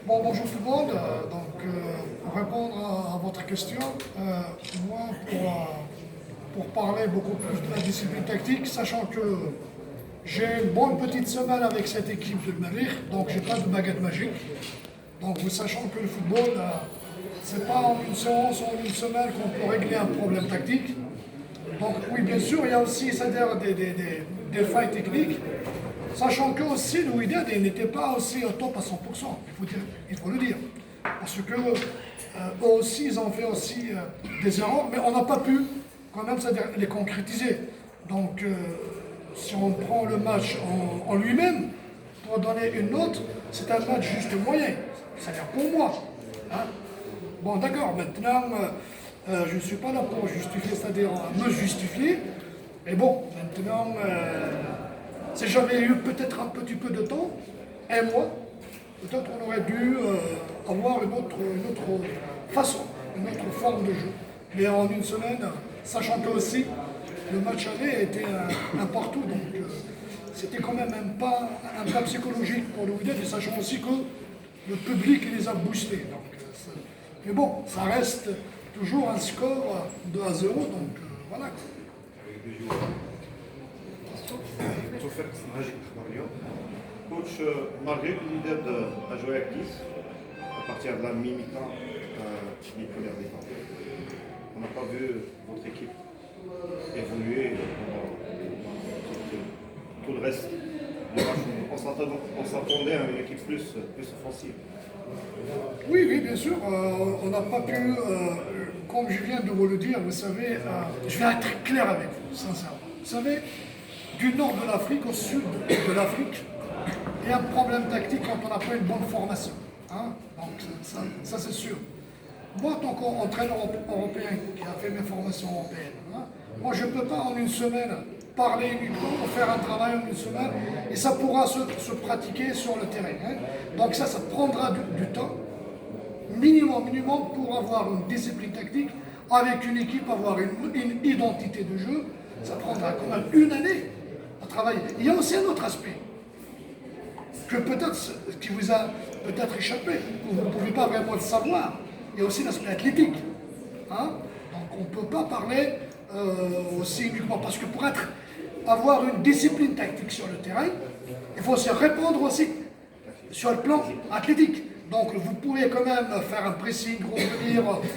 Bonjour tout le monde. Pour répondre à votre question, moi, pour parler beaucoup plus de la discipline tactique, sachant que j'ai une bonne petite semaine avec cette équipe de Merih, donc j'ai pas de baguette magique. Donc, vous sachant que le football, c'est pas en une séance ou en une semaine qu'on peut régler un problème tactique. Donc, oui, bien sûr, il y a aussi, c'est-à-dire des failles techniques. Sachant que aussi le Wydad n'était pas aussi au top à 100%, il faut le dire. Parce que eux aussi, ils ont fait aussi des erreurs, mais on n'a pas pu quand même, c'est-à-dire les concrétiser. Donc si on prend le match en lui-même, pour donner une note, c'est un match juste moyen. C'est-à-dire pour moi. Hein. Bon d'accord, maintenant, je ne suis pas là pour justifier, c'est-à-dire me justifier. Mais bon, maintenant... si j'avais eu peut-être un petit peu de temps, un mois, peut-être on aurait dû avoir une autre façon, une autre forme de jeu. Mais en une semaine, sachant que aussi le match aller était un partout, donc c'était quand même un pas psychologique pour le Wydad, et sachant aussi que le public les a boostés. Donc, mais bon, ça reste toujours un score de 1-0, donc voilà. توفيق الصنهاجي اخبار اليوم كوتش مالغري que l'Wydad a joué à 10 à partir de la mi-temps du premier mi-temps. On n'a pas vu votre équipe évoluer pendant tout le reste du match. On s'attendait à une équipe plus offensive. Oui, bien sûr, on n'a pas pu, comme je viens de vous le dire, vous savez, je vais être clair avec vous, sincèrement. Vous savez, du nord de l'Afrique au sud de l'Afrique, il y a un problème tactique quand on n'a pas une bonne formation. Hein? Donc ça c'est sûr. Moi, en tant qu'entraîneur européen qui a fait mes formations européennes, hein, moi je ne peux pas en une semaine parler uniquement ou faire un travail en une semaine et ça pourra se pratiquer sur le terrain. Hein. Donc ça prendra du temps, minimum pour avoir une discipline tactique, avec une équipe, avoir une identité de jeu, ça prendra quand même une année à travailler. Il y a aussi un autre aspect que peut-être qui vous a peut-être échappé, que vous ne pouvez pas vraiment le savoir. Il y a aussi l'aspect athlétique. Hein? Donc on ne peut pas parler aussi uniquement parce que pour avoir une discipline tactique sur le terrain, il faut se répondre aussi sur le plan athlétique. Donc vous pouvez quand même faire un pressing, revenir,